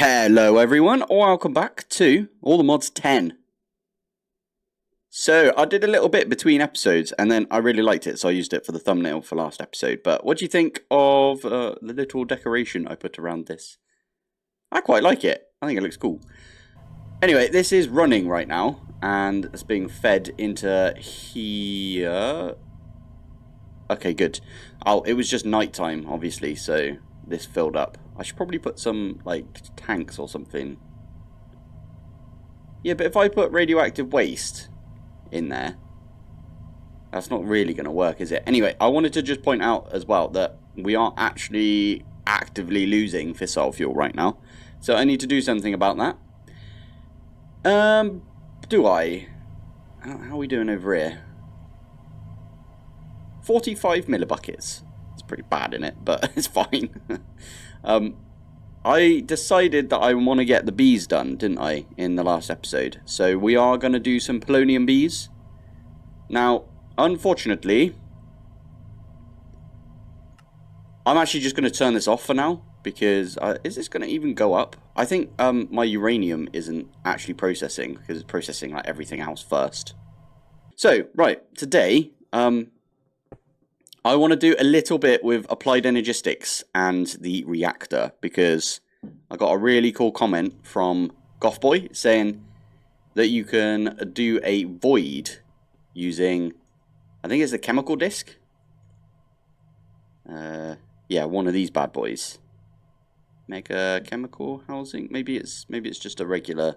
Hello everyone, welcome back to All the Mods 10. So, I did a little bit between episodes and then I really liked it, so I used it for the thumbnail for last episode. But what do you think of the little decoration I put around this? I quite like it. I think it looks cool. Anyway, this is running right now and it's being fed into here. Okay, good. Oh, it was just nighttime, obviously, so this filled up. I should probably put some, like, tanks or something. Yeah, but if I put radioactive waste in there, that's not really going to work, is it? Anyway, I wanted to just point out as well that we are actually actively losing fissile fuel right now. So I need to do something about that. Do I? How are we doing over here? 45 millibuckets. It's pretty bad in it, but it's fine. I decided that I want to get the bees done, didn't I, in the last episode. So we are going to do some polonium bees. Now, unfortunately, I'm actually just going to turn this off for now, because is this going to even go up? I think my uranium isn't actually processing, because it's processing like everything else first. So, right, today, I want to do a little bit with applied energistics and the reactor, because I got a really cool comment from Gothboy saying that you can do a void using, I think it's a chemical disk. Yeah, one of these bad boys. Make a chemical housing. Maybe it's just a regular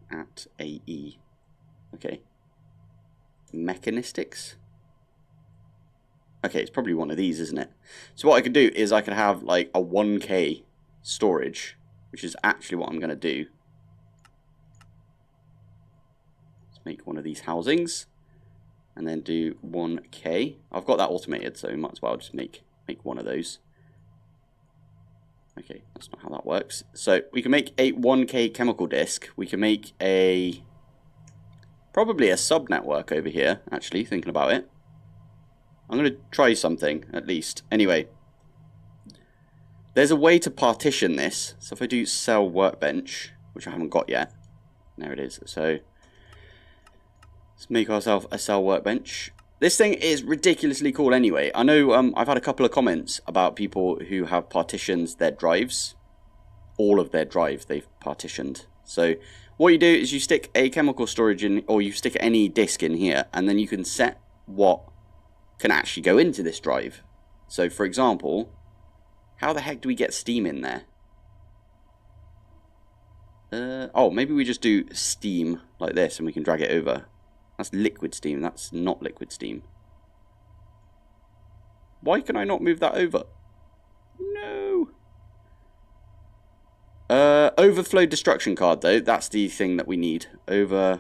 at AE. Okay. Mechanistics. Okay, it's probably one of these, isn't it? So what I could do is I could have like a 1K storage, which is actually what I'm going to do. Let's make one of these housings, and then do 1K. I've got that automated, so might as well just make one of those. Okay, that's not how that works. So we can make a 1K chemical disk. We can make probably a sub-network over here, actually, thinking about it. I'm going to try something, at least. Anyway, there's a way to partition this. So if I do cell workbench, which I haven't got yet. There it is. So let's make ourselves a cell workbench. This thing is ridiculously cool anyway. I know I've had a couple of comments about people who have partitioned their drives. All of their drive they've partitioned. So what you do is you stick a chemical storage in, or you stick any disk in here, and then you can set what can actually go into this drive. So for example, how the heck do we get steam in there? Oh, maybe we just do steam like this and we can drag it over. That's liquid steam, that's not liquid steam. Why can I not move that over? No. Overflow destruction card though, that's the thing that we need. Overflow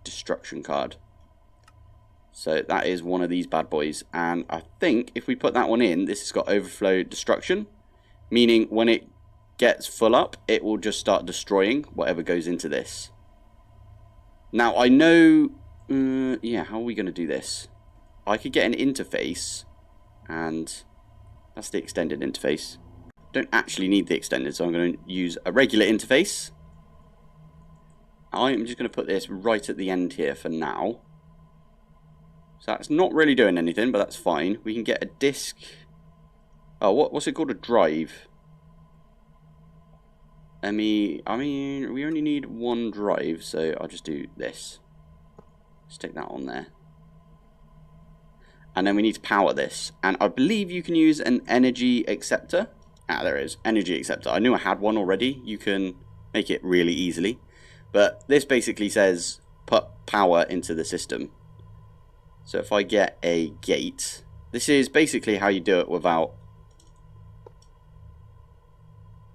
destruction card. So that is one of these bad boys, and I think if we put that one in, this has got overflow destruction, meaning when it gets full up, it will just start destroying whatever goes into this. Now I know, yeah, how are we going to do this? I could get an interface, and that's the extended interface. Don't actually need the extended, so I'm going to use a regular interface. I'm just going to put this right at the end here for now. So that's not really doing anything, but that's fine. We can get a disk. Oh, what's it called? A drive. I mean, we only need one drive, so I'll just do this. Stick that on there. And then we need to power this. And I believe you can use an energy acceptor. Ah, there it is. Energy acceptor. I knew I had one already. You can make it really easily. But this basically says put power into the system. So if I get a gate, this is basically how you do it without...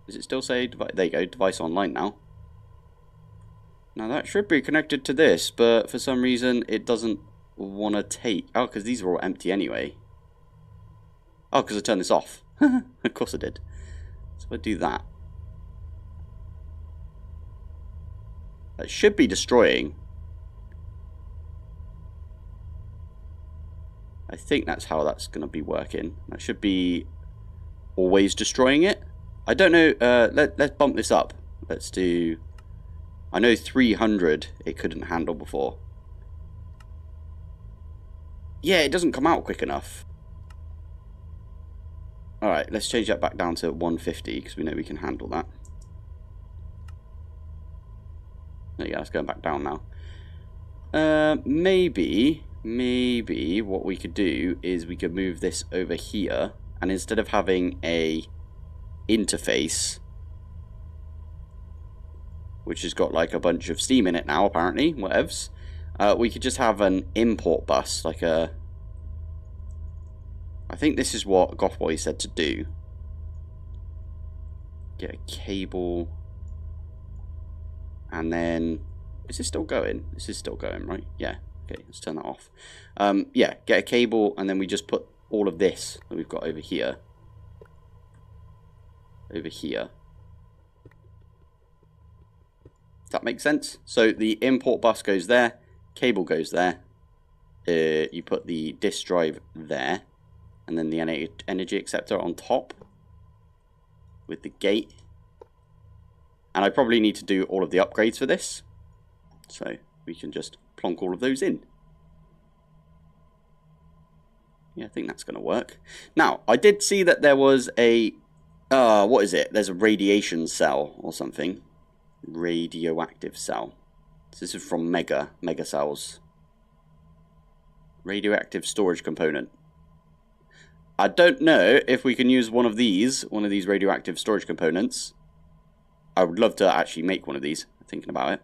Does it still say... There you go, device online now. Now that should be connected to this, but for some reason it doesn't want to take... Oh, because these are all empty anyway. Oh, because I turned this off. Of course I did. So I do that. That should be destroying. I think that's how that's going to be working. That should be always destroying it. I don't know. Let's bump this up. Let's do... I know 300 it couldn't handle before. Yeah, it doesn't come out quick enough. Alright, let's change that back down to 150 because we know we can handle that. There you go, it's going back down now. Maybe what we could do is we could move this over here, and instead of having a interface, which has got like a bunch of steam in it now, apparently, whatevs, we could just have an import bus, like a... I think this is what Gothboy said to do. Get a cable. And then... Is this still going? This is still going, right? Yeah. Okay, let's turn that off. Yeah, get a cable, and then we just put all of this that we've got over here. Over here. Does that make sense? So the import bus goes there. Cable goes there. You put the disk drive there. And then the energy acceptor on top with the gate. And I probably need to do all of the upgrades for this. So we can just plonk all of those in. Yeah, I think that's going to work. Now, I did see that there was a... what is it? There's a radiation cell or something. Radioactive cell. So this is from Mega Cells. Radioactive storage component. I don't know if we can use one of these radioactive storage components. I would love to actually make one of these, thinking about it.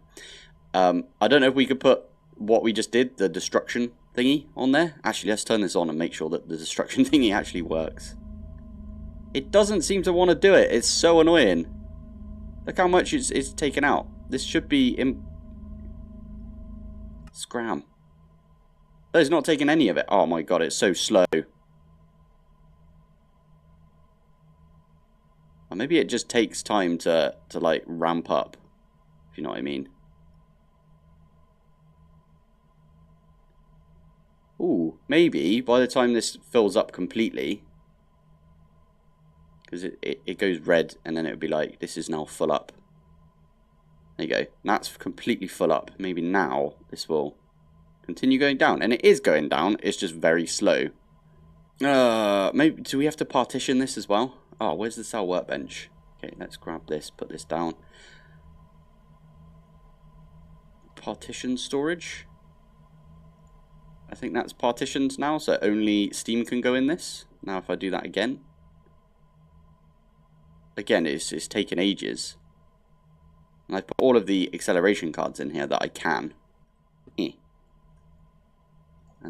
I don't know if we could put what we just did, the destruction thingy, on there. Actually, let's turn this on and make sure that the destruction thingy actually works. It doesn't seem to want to do it. It's so annoying. Look how much it's taken out. This should be Scram. Oh, it's not taking any of it. Oh my god, it's so slow. Or maybe it just takes time to like ramp up, if you know what I mean. Ooh, maybe by the time this fills up completely, because it goes red and then it would be like, this is now full up. There you go. That's completely full up. Maybe now this will continue going down. And it is going down. It's just very slow. Maybe do we have to partition this as well? Oh, where's the cell workbench? Okay, let's grab this, put this down. Partition storage. I think that's partitioned now, so only steam can go in this. Now if I do that again. Again, it's taken ages. And I put all of the acceleration cards in here that I can. And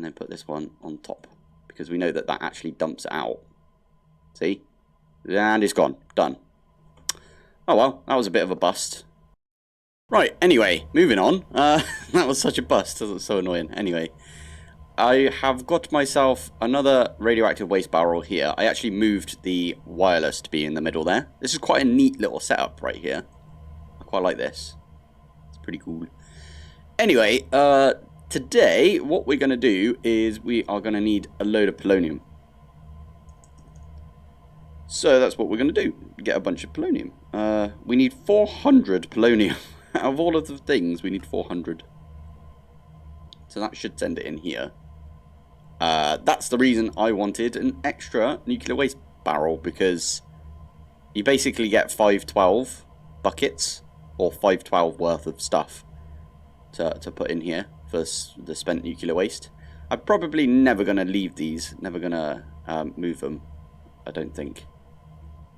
then put this one on top. Because we know that that actually dumps it out. See? And it's gone. Done. Oh well, that was a bit of a bust. Right, anyway, moving on. That was such a bust. That was so annoying. Anyway, I have got myself another radioactive waste barrel here. I actually moved the wireless to be in the middle there. This is quite a neat little setup right here. I quite like this. It's pretty cool. Anyway, today what we're going to do is we are going to need a load of polonium. So that's what we're going to do. Get a bunch of polonium. We need 400 polonium. Out of all of the things, we need 400. So that should send it in here. That's the reason I wanted an extra nuclear waste barrel, because you basically get 512 buckets, or 512 worth of stuff to put in here for the spent nuclear waste. I'm probably never going to leave these, never going to move them, I don't think.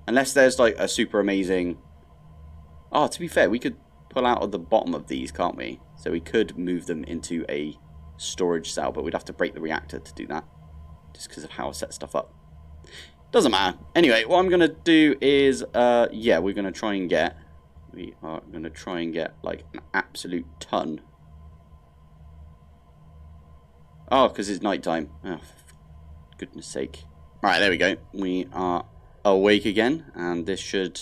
Unless there's like a super amazing... Oh, to be fair, we could pull out of the bottom of these, can't we? So we could move them into a storage cell, but we'd have to break the reactor to do that, just because of how I set stuff up. Doesn't matter. Anyway, what I'm going to do is, yeah, we're going to try and get... We are going to try and get, like, an absolute ton. Oh, because it's nighttime. Oh, for goodness sake. Alright, there we go. We are awake again, and this should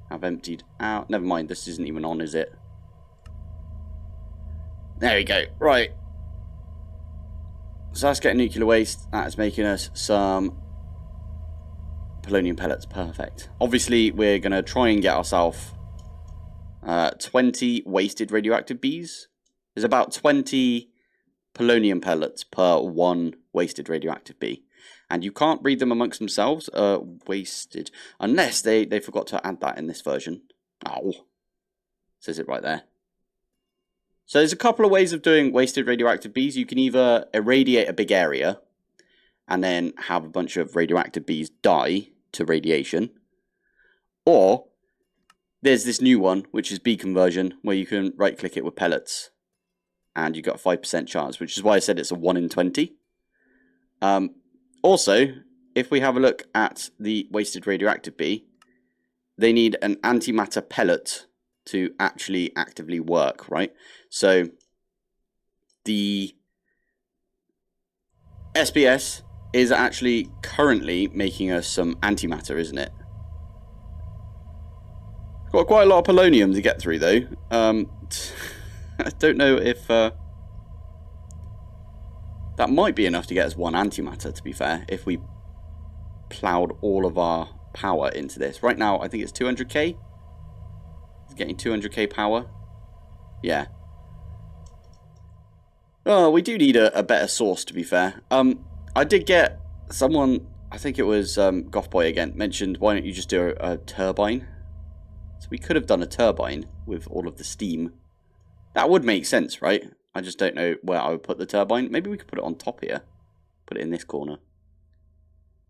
have emptied out. Never mind, this isn't even on, is it? There we go. Right. So that's getting nuclear waste. That is making us some polonium pellets, perfect. Obviously, we're going to try and get ourselves 20 wasted radioactive bees. There's about 20 polonium pellets per one wasted radioactive bee. And you can't breed them amongst themselves, wasted, unless they forgot to add that in this version. Oh, says it right there. So there's a couple of ways of doing wasted radioactive bees. You can either irradiate a big area and then have a bunch of radioactive bees die to radiation. Or there's this new one, which is bee conversion, where you can right click it with pellets. And you got a 5% chance, which is why I said it's a 1 in 20. Also, if we have a look at the wasted radioactive bee, they need an antimatter pellet to actually actively work, right? So the SBS is actually currently making us some antimatter, isn't it? Got quite a lot of polonium to get through, though. I don't know if that might be enough to get us one antimatter, to be fair, if we ploughed all of our power into this. Right now, I think it's 200k. It's getting 200k power. Yeah. Oh, we do need a better source, to be fair. I did get someone, I think it was Gothboy again, mentioned, why don't you just do a turbine? So we could have done a turbine with all of the steam. That would make sense, right? I just don't know where I would put the turbine. Maybe we could put it on top here. Put it in this corner.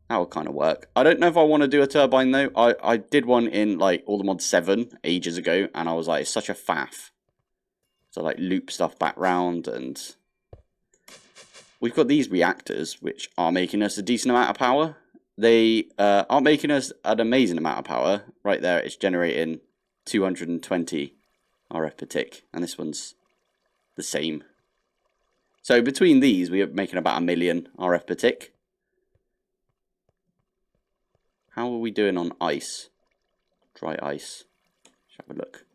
That would kind of work. I don't know if I want to do a turbine, though. I did one in, like, All the Mod 7 ages ago, and I was like, it's such a faff. So, like, loop stuff back round, and we've got these reactors, which are making us a decent amount of power. They aren't making us an amazing amount of power. Right there, it's generating 220 RF per tick, and this one's the same. So between these, we are making about 1 million RF per tick. How are we doing on ice? Dry ice. Let's have a look.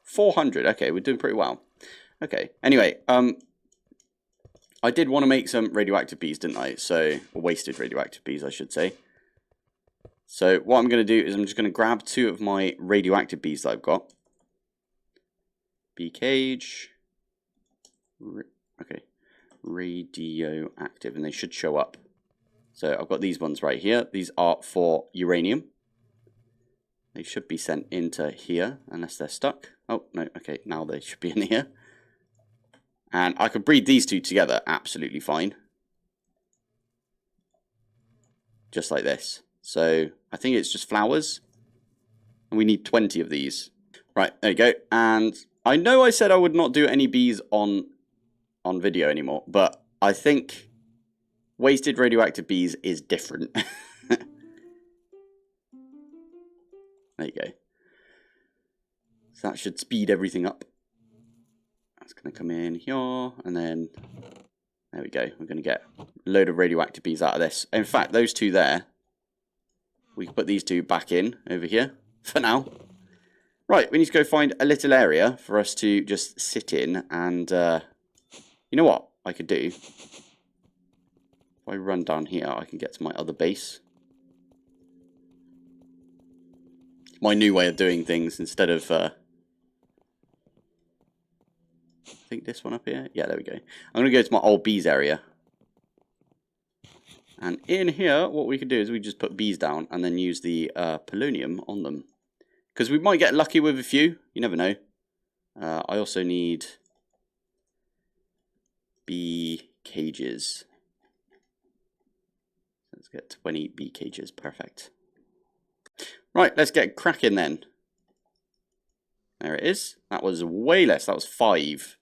400. Okay, we're doing pretty well. Okay. Anyway, I did want to make some radioactive bees, didn't I? So, or wasted radioactive bees, I should say. So what I'm going to do is I'm just going to grab 2 of my radioactive bees that I've got. Bee cage. Okay. Radioactive, and they should show up. So I've got these ones right here. These are for uranium. They should be sent into here, unless they're stuck. Oh, no, okay, now they should be in here. And I could breed these 2 together absolutely fine. Just like this. So I think it's just flowers. And we need 20 of these. Right, there you go. And I know I said I would not do any bees on video anymore, but I think wasted radioactive bees is different. There you go. So that should speed everything up. That's going to come in here, and then there we go. We're going to get a load of radioactive bees out of this. In fact, those 2 there, we can put these 2 back in over here for now. Right, we need to go find a little area for us to just sit in, and you know what I could do? If I run down here, I can get to my other base. My new way of doing things instead of I think this one up here. Yeah, there we go. I'm going to go to my old bees area. And in here, what we could do is we just put bees down and then use the polonium on them. Because we might get lucky with a few. You never know. I also need bee cages. Let's get 20 bee cages. Perfect. Right, let's get cracking then. There it is. That was way less. That was 5.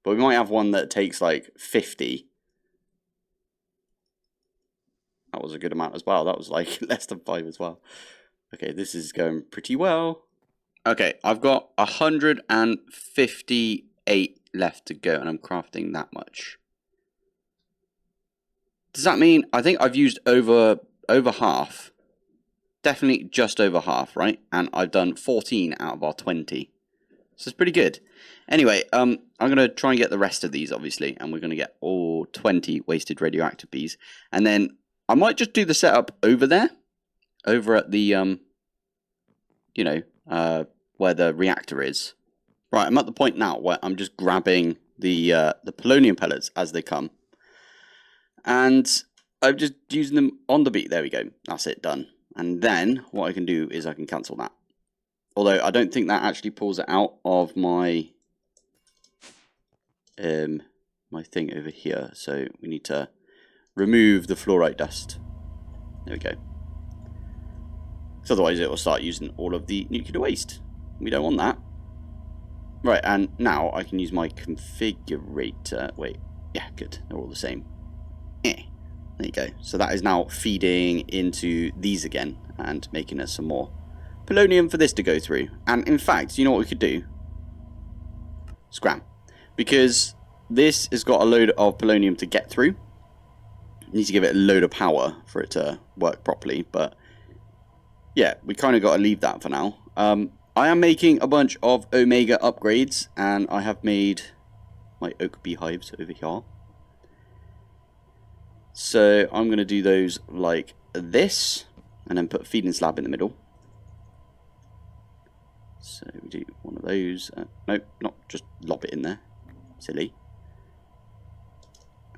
But we might have one that takes like 50. That was a good amount as well. That was like less than 5 as well. Okay, this is going pretty well. Okay, I've got 158 left to go, and I'm crafting that much. Does that mean, I think I've used over half. Definitely just over half, right? And I've done 14 out of our 20. So it's pretty good. Anyway, I'm going to try and get the rest of these, obviously. And we're going to get all 20 wasted radioactive bees. And then I might just do the setup over there. Over at the, you know, where the reactor is. Right, I'm at the point now where I'm just grabbing the polonium pellets as they come. And I'm just using them on the beat. There we go. That's it, done. And then what I can do is I can cancel that. Although I don't think that actually pulls it out of my my thing over here. So we need to remove the fluorite dust. There we go. Because otherwise it will start using all of the nuclear waste. We don't want that. Right, and now I can use my configurator. Wait, yeah, good. They're all the same. There you go. So that is now feeding into these again and making us some more polonium for this to go through. And in fact, you know what we could do? Scram. Because this has got a load of polonium to get through. You need to give it a load of power for it to work properly. But yeah, we kind of got to leave that for now. I am making a bunch of Omega upgrades, and I have made my oak beehives over here. So I'm going to do those like this, and then put a feeding slab in the middle. So we do one of those. Nope, not just lob it in there. Silly.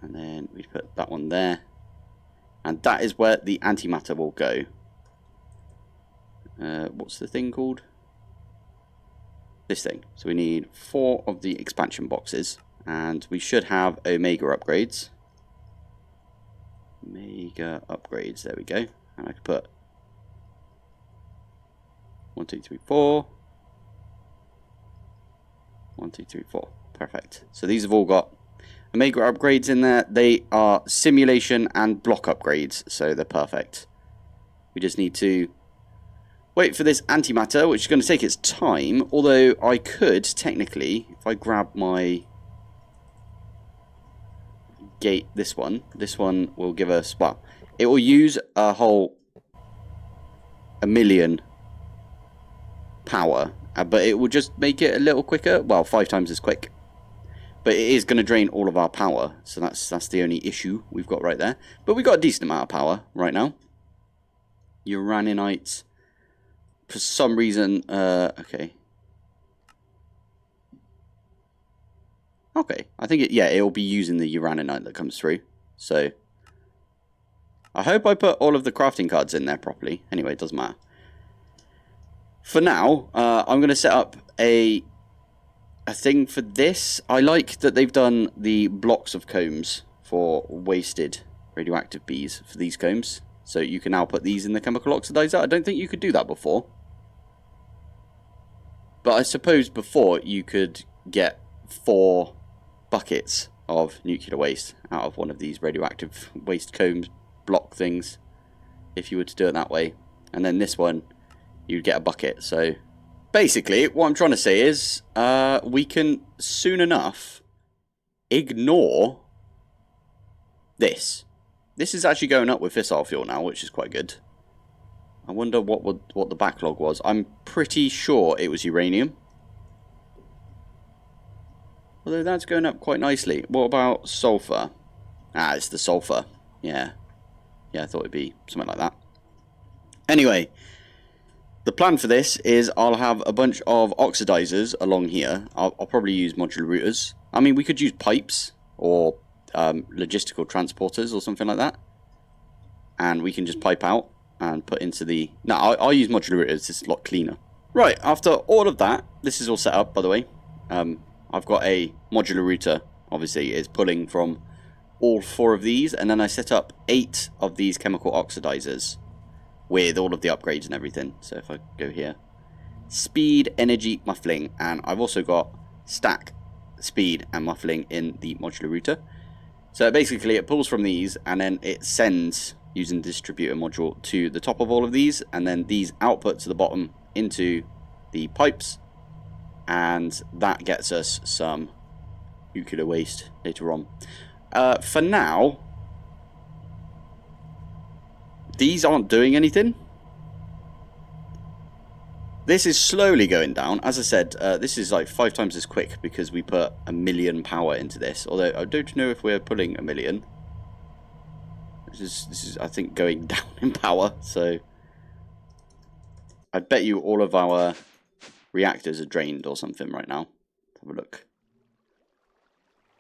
And then we put that one there. And that is where the antimatter will go. What's the thing called? This thing. So we need 4 of the expansion boxes, and we should have Omega upgrades. Omega upgrades, there we go. And I can put 1, 2, 3, 4. 1, 2, 3, 4. Perfect. So these have all got Omega upgrades in there. They are simulation and block upgrades, so they're perfect. We just need to wait for this antimatter, which is going to take its time, although I could, technically, if I grab my gate, this one will give us, well, it will use a million power, but it will just make it a little quicker, well, 5 times as quick. But it is going to drain all of our power, so that's the only issue we've got right there. But we've got a decent amount of power right now. Uraninite. For some reason, okay. Okay, I think it'll be using the uraninite that comes through. So, I hope I put all of the crafting cards in there properly. Anyway, it doesn't matter. For now, I'm going to set up a thing for this. I like that they've done the blocks of combs for wasted radioactive bees for these combs. So you can now put these in the chemical oxidizer. I don't think you could do that before. But I suppose before you could get 4 buckets of nuclear waste out of one of these radioactive waste comb block things, if you were to do it that way. And then this one, you'd get a bucket. So basically, what I'm trying to say is we can soon enough ignore this. This is actually going up with fissile fuel now, which is quite good. I wonder what the backlog was. I'm pretty sure it was uranium. Although that's going up quite nicely. What about sulfur? Ah, it's the sulfur. Yeah. Yeah, I thought it'd be something like that. Anyway, the plan for this is I'll have a bunch of oxidizers along here. I'll probably use modular routers. I mean, we could use pipes or logistical transporters or something like that. And we can just pipe out and put into the... No, I'll use modular routers. It's a lot cleaner. Right, after all of that, this is all set up, by the way. I've got a modular router, obviously, is pulling from all 4 of these. And then I set up 8 of these chemical oxidizers with all of the upgrades and everything. So if I go here, speed, energy, muffling. And I've also got stack, speed, and muffling in the modular router. So basically, it pulls from these, and then it sends, using the distributor module, to the top of all of these, and then these output to the bottom into the pipes, and that gets us some nuclear waste later on. For now, these aren't doing anything. This is slowly going down. As I said, this is like 5 times as quick because we put 1 million power into this. Although I don't know if we're pulling 1 million. This is I think going down in power. So I bet you all of our reactors are drained or something right now. Let's have a look.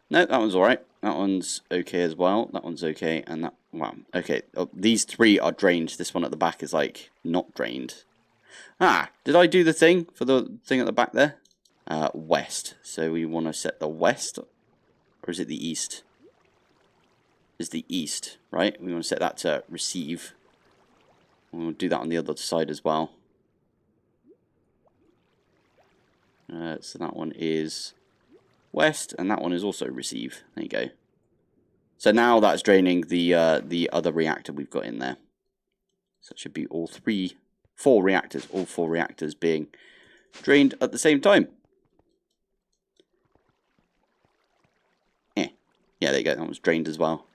No, that one's alright. That one's okay as well. That one's okay. And that, wow, okay. Oh, these three are drained. This one at the back is like not drained. Ah, did I do the thing for the thing at the back there? West. So we want to set the west, or is it the east? It's the east, right? We want to set that to receive. We'll do that on the other side as well. So that one is west, and that one is also receive. There you go. So now that's draining the other reactor we've got in there. So it should be all four reactors being drained at the same time. Yeah, there you go. That was drained as well.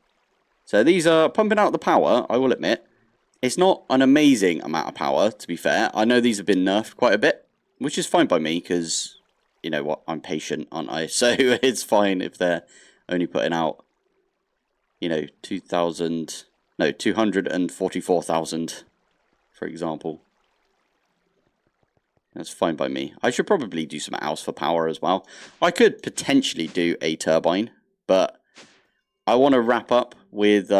So these are pumping out the power, I will admit. It's not an amazing amount of power, to be fair. I know these have been nerfed quite a bit, which is fine by me, because, you know what, I'm patient, aren't I? So it's fine if they're only putting out, you know, 244,000, for example. That's fine by me. I should probably do something else for power as well. I could potentially do a turbine, but I want to wrap up with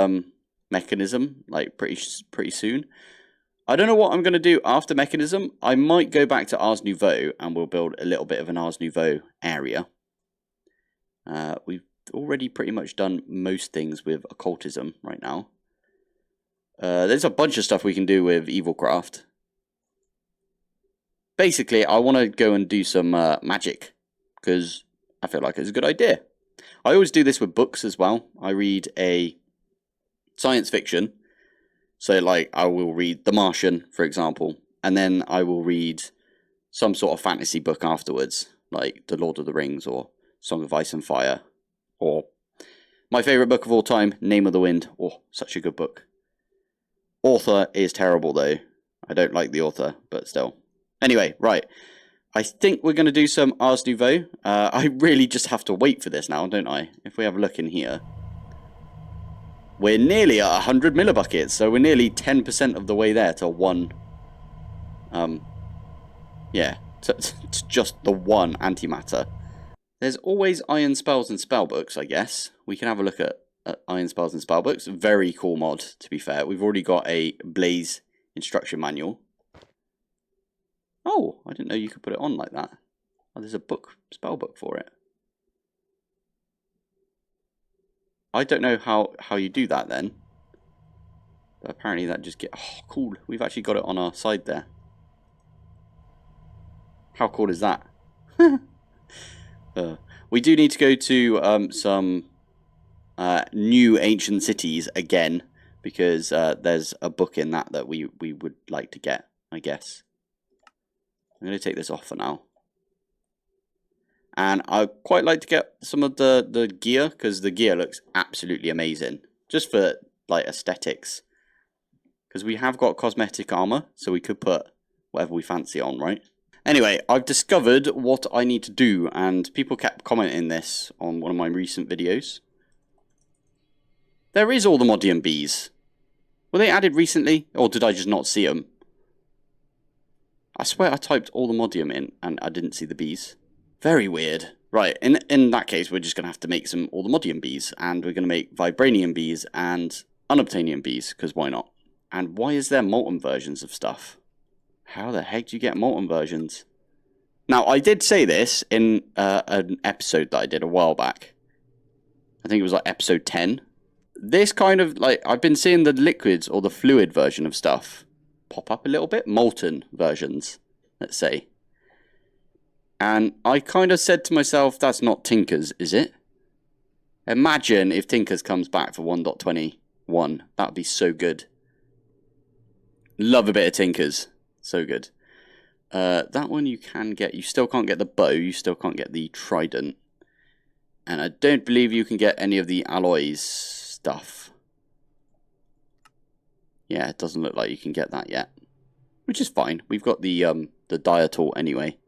mechanism like pretty soon. I don't know what I'm going to do after mechanism. I might go back to Ars Nouveau and we'll build a little bit of an Ars Nouveau area. We've already pretty much done most things with occultism right now. There's a bunch of stuff we can do with Evilcraft. Basically, I want to go and do some magic because I feel like it's a good idea. I always do this with books as well. I read a science fiction. So, like, I will read The Martian, for example, and then I will read some sort of fantasy book afterwards, like The Lord of the Rings or Song of Ice and Fire, or my favourite book of all time, Name of the Wind. Oh, such a good book. Author is terrible, though. I don't like the author, but still. Anyway, right. I think we're going to do some Ars Nouveau. I really just have to wait for this now, don't I? If we have a look in here. We're nearly at 100 millibuckets, so we're nearly 10% of the way there to one. Yeah, to just the one antimatter. There's always iron spells and spellbooks, I guess. We can have a look at iron spells and spellbooks. Very cool mod, to be fair. We've already got a Blaze instruction manual. Oh, I didn't know you could put it on like that. Oh, there's a spellbook for it. I don't know how you do that then. But apparently that just oh, cool. We've actually got it on our side there. How cool is that? We do need to go to some new ancient cities again. Because there's a book in that we would like to get, I guess. I'm going to take this off for now. And I'd quite like to get some of the gear, because the gear looks absolutely amazing. Just for, like, aesthetics. Because we have got cosmetic armor, so we could put whatever we fancy on, right? Anyway, I've discovered what I need to do, and people kept commenting this on one of my recent videos. There is all the Modium bees. Were they added recently, or did I just not see them? I swear I typed all the Modium in, and I didn't see the bees. Very weird. Right, in that case, we're just going to have to make some all the Modium bees, and we're going to make Vibranium bees and Unobtainium bees, because why not? And why is there molten versions of stuff? How the heck do you get molten versions? Now, I did say this in an episode that I did a while back. I think it was like episode 10. This kind of, like, I've been seeing the liquids or the fluid version of stuff pop up a little bit. Molten versions, let's say. And I kind of said to myself, that's not Tinkers, is it? Imagine if Tinkers comes back for 1.21. That would be so good. Love a bit of Tinkers. So good. That one you can get. You still can't get the bow. You still can't get the trident. And I don't believe you can get any of the alloys stuff. Yeah, it doesn't look like you can get that yet. Which is fine. We've got the diatol anyway.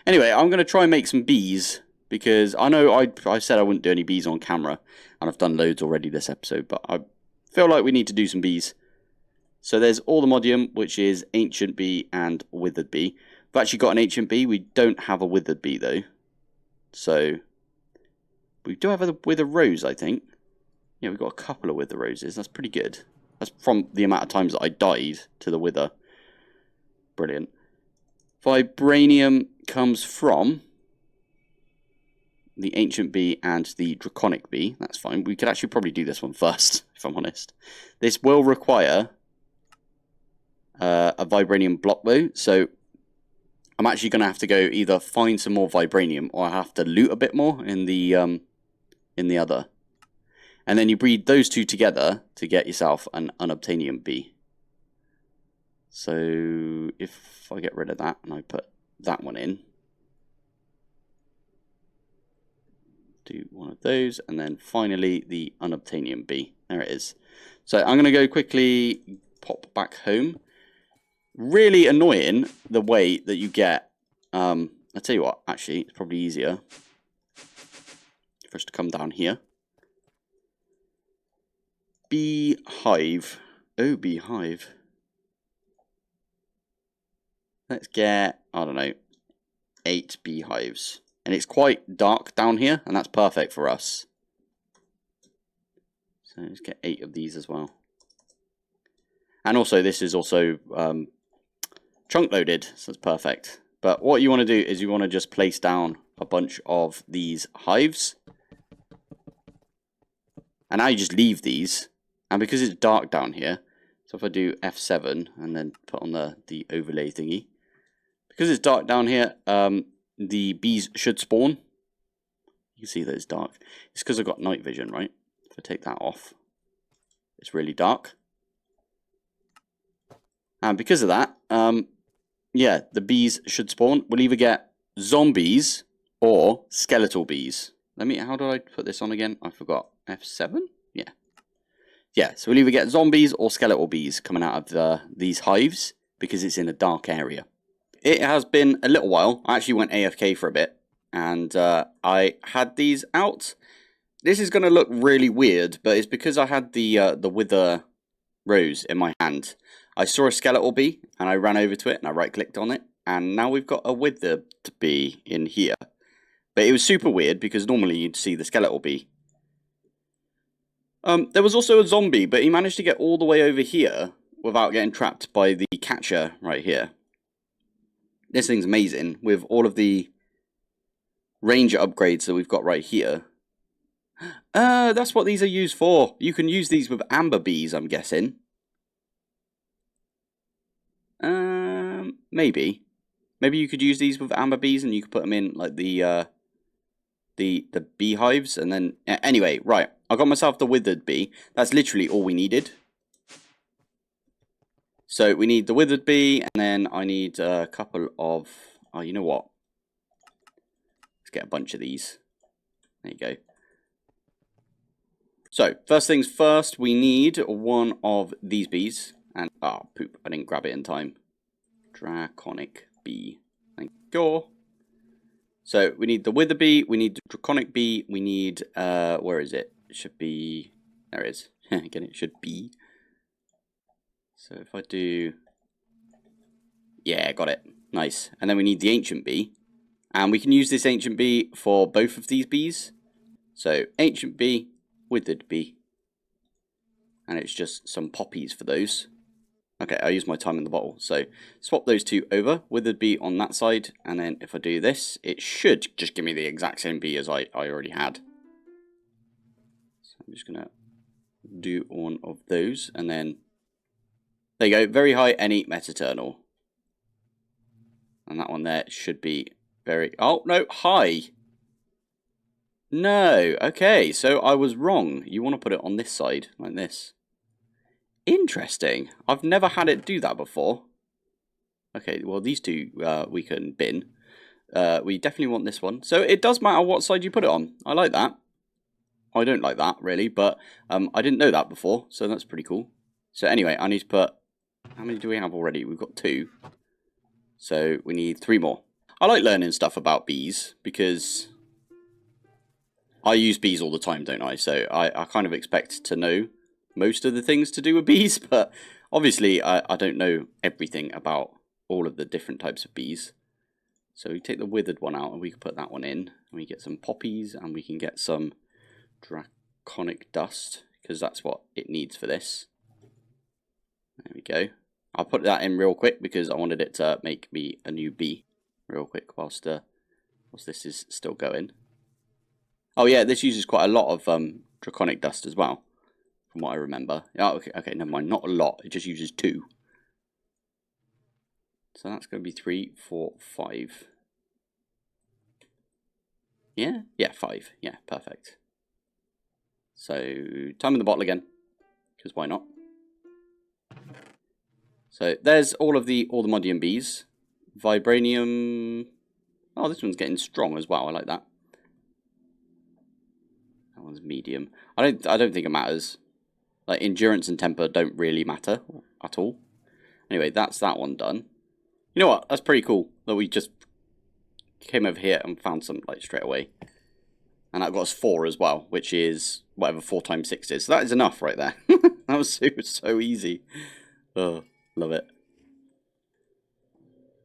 Anyway, I'm going to try and make some bees. Because I know I said I wouldn't do any bees on camera. And I've done loads already this episode. But I feel like we need to do some bees. So there's allthemodium, which is ancient bee and withered bee. We've actually got an ancient bee. We don't have a withered bee though. So we do have a wither rose, I think. Yeah, we've got a couple of wither roses. That's pretty good. That's from the amount of times that I died to the wither. Brilliant. Vibranium comes from the ancient bee and the draconic bee. That's fine. We could actually probably do this one first, if I'm honest. This will require a vibranium block though, so I'm actually going to have to go either find some more vibranium or I have to loot a bit more in the other. And then you breed those two together to get yourself an unobtainium bee. So if I get rid of that and I put that one in, do one of those, and then finally the unobtainium bee. There it is. So I'm going to go quickly pop back home. Really annoying the way that you get, I'll tell you what, actually, it's probably easier for us to come down here. Beehive. Oh, beehive. Let's get, I don't know, 8 beehives. And it's quite dark down here, and that's perfect for us. So let's get 8 of these as well. And also, this is also trunk loaded, so it's perfect. But what you want to do is you want to just place down a bunch of these hives. And now you just leave these. And because it's dark down here, so if I do F7 and then put on the overlay thingy. Because it's dark down here, the bees should spawn. You can see that it's dark. It's because I've got night vision, right? If I take that off, it's really dark. And because of that, yeah, the bees should spawn. We'll either get zombies or skeletal bees. How do I put this on again? I forgot. F7? Yeah. Yeah, so we'll either get zombies or skeletal bees coming out of these hives because it's in a dark area. It has been a little while. I actually went AFK for a bit and I had these out. This is going to look really weird, but it's because I had the wither rose in my hand. I saw a skeletal bee and I ran over to it and I right-clicked on it. And now we've got a withered bee in here. But it was super weird because normally you'd see the skeletal bee. There was also a zombie, but he managed to get all the way over here without getting trapped by the catcher right here. This thing's amazing with all of the ranger upgrades that we've got right here. That's what these are used for. You can use these with amber bees, I'm guessing. Maybe you could use these with amber bees and you could put them in like the beehives and then anyway, right. I got myself the withered bee. That's literally all we needed. So we need the withered bee and then I need a couple of, oh, you know what? Let's get a bunch of these. There you go. So, first things first, we need one of these bees. And, oh, poop, I didn't grab it in time. Draconic bee. Thank you. So, we need the wither bee, we need the draconic bee, we need, where is it? It should be, there it is. Again, it should be. So, if I do, yeah, got it. Nice. And then we need the ancient bee. And we can use this ancient bee for both of these bees. So, ancient bee, withered bee. And it's just some poppies for those. Okay, I'll use my time in the bottle. So swap those two over. Withered bee on that side. And then if I do this, it should just give me the exact same bee as I already had. So I'm just going to do one of those. And then there you go. Very high any metaternal. And that one there should be very... Oh, no, high. No. Okay, so I was wrong. You want to put it on this side, like this. Interesting. I've never had it do that before. Okay, well, these two we can bin. We definitely want this one. So it does matter what side you put it on. I like that. I don't like that, really, but I didn't know that before, so that's pretty cool. So anyway, I need to put... How many do we have already? We've got 2. So we need 3 more. I like learning stuff about bees, because I use bees all the time, don't I? So I kind of expect to know most of the things to do with bees, but obviously I don't know everything about all of the different types of bees. So we take the withered one out and we can put that one in. And we get some poppies and we can get some draconic dust, because that's what it needs for this. There we go. I'll put that in real quick because I wanted it to make me a new bee real quick whilst this is still going. Oh yeah, this uses quite a lot of draconic dust as well, from what I remember. Oh, okay, never mind, not a lot, it just uses 2. So that's going to be 3, 4, 5. Yeah, 5. Yeah, perfect. So, time in the bottle again, because why not? So, there's all the modium bees. Vibranium. Oh, this one's getting strong as well. I like that. That one's medium. I don't think it matters. Like, endurance and temper don't really matter at all. Anyway, that's that one done. You know what? That's pretty cool that we just came over here and found some like straight away. And that got us 4 as well, which is whatever 4 times 6 is. So that is enough right there. That was so easy. Oh, love it.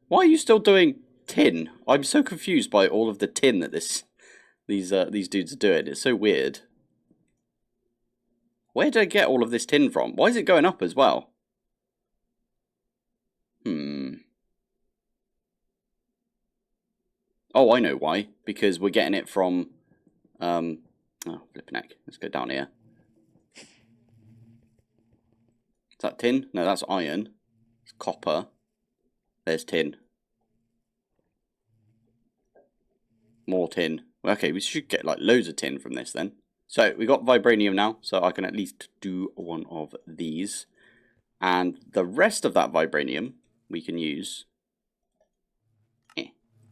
Why are you still doing tin? I'm so confused by all of the tin that these dudes are doing. It's so weird. Where did I get all of this tin from? Why is it going up as well? Oh, I know why. Because we're getting it from... oh, flipping heck. Let's go down here. Is that tin? No, that's iron. It's copper. There's tin. More tin. Okay, we should get like loads of tin from this then. So we got vibranium now, so I can at least do one of these. And the rest of that vibranium we can use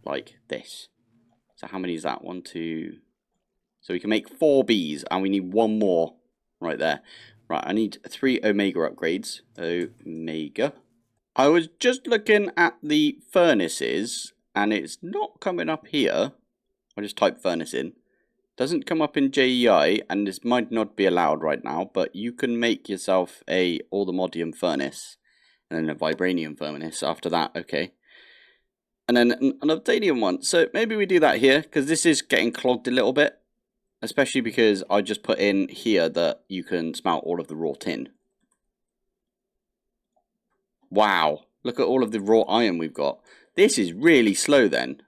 like this. So how many is that? 1, 2. So we can make 4 bees, and we need 1 more right there. Right, I need 3 omega upgrades. Omega. I was just looking at the furnaces, and it's not coming up here. I just type furnace in. Doesn't come up in JEI, and this might not be allowed right now, but you can make yourself a all-the-modium furnace, and then a vibranium furnace after that, okay. And then an obsidian one. So maybe we do that here, because this is getting clogged a little bit. Especially because I just put in here that you can smelt all of the raw tin. Wow, look at all of the raw iron we've got. This is really slow then.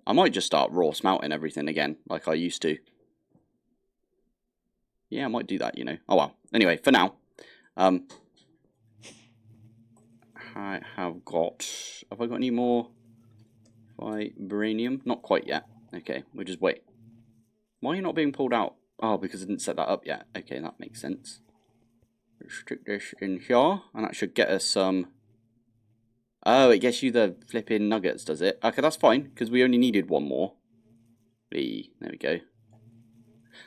I might just start raw smelting everything again, like I used to. Yeah, I might do that, you know. Oh well. Anyway, for now, I have got... Have I got any more vibranium? Not quite yet. Okay, we'll just wait. Why are you not being pulled out? Oh, because I didn't set that up yet. Okay, that makes sense. Restrict this in here, and that should get us some... Oh, it gets you the flipping nuggets, does it? Okay, that's fine, because we only needed 1 more. There we go.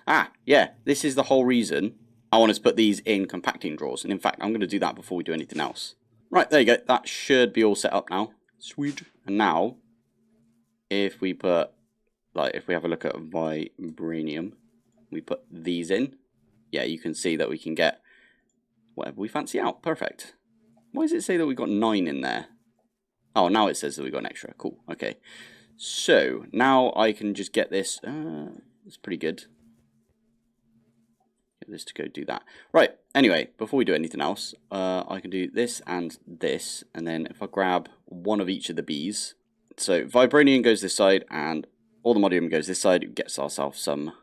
Ah, yeah, this is the whole reason I want us to put these in compacting drawers. And in fact, I'm going to do that before we do anything else. Right, there you go. That should be all set up now. Sweet. And now, if we put, like, if we have a look at vibranium, we put these in. Yeah, you can see that we can get whatever we fancy out. Perfect. Why does it say that we got 9 in there? Oh, now it says that we got an extra. Cool. Okay. So, now I can just get this. It's pretty good. Get this to go do that. Right. Anyway, before we do anything else, I can do this, and then if I grab one of each of the bees. So, vibranium goes this side, and all the modium goes this side. It gets ourselves some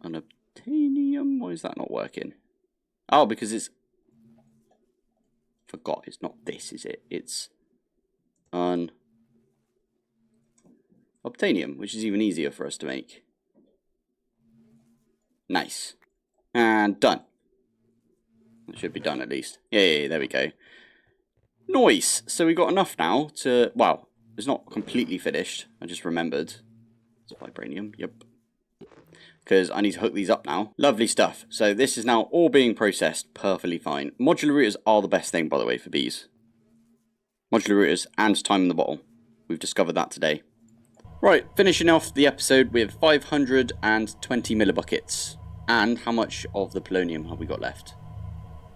unobtainium. Why is that not working? Oh, because it's... Forgot, it's not this, is it? It's obtainium, which is even easier for us to make. Nice. And done. That should be done at least. Yeah, there we go. Nice. So we got enough now to... Well, it's not completely finished. I just remembered. It's vibranium, yep. Because I need to hook these up now. Lovely stuff. So this is now all being processed perfectly fine. Modular routers are the best thing, by the way, for bees. Modular routers and time in the bottle. We've discovered that today. Right, finishing off the episode with 520 millibuckets. And how much of the polonium have we got left?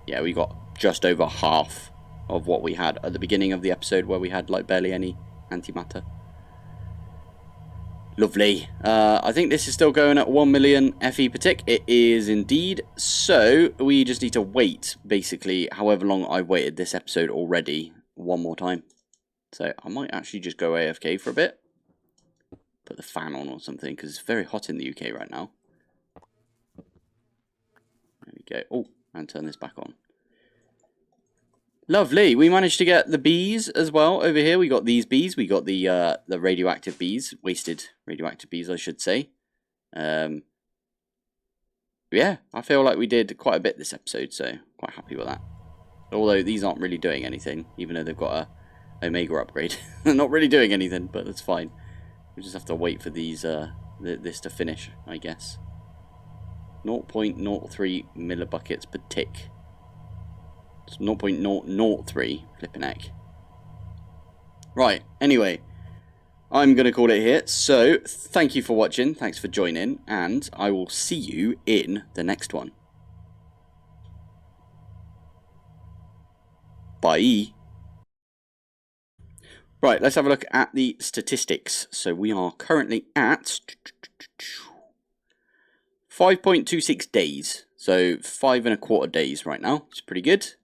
Yeah, we got just over half of what we had at the beginning of the episode, where we had like barely any antimatter. Lovely. I think this is still going at 1 million FE per tick. It is indeed. So we just need to wait, basically, however long I've waited this episode already, one more time. So I might actually just go AFK for a bit. Put the fan on or something, because it's very hot in the UK right now. There we go. Oh, and turn this back on. Lovely. We managed to get the bees as well over here. We got these bees. We got the radioactive bees. Wasted radioactive bees, I should say. Yeah, I feel like we did quite a bit this episode, so quite happy with that. Although these aren't really doing anything, even though they've got a Omega upgrade. They're not really doing anything, but that's fine. We just have to wait for these this to finish, I guess. 0.03 millibuckets per tick. It's 0.003, flipping heck. Right, anyway, I'm going to call it here. So, thank you for watching, thanks for joining, and I will see you in the next one. Bye. Right, let's have a look at the statistics. So, we are currently at 5.26 days. So, 5 1/4 days right now. It's pretty good.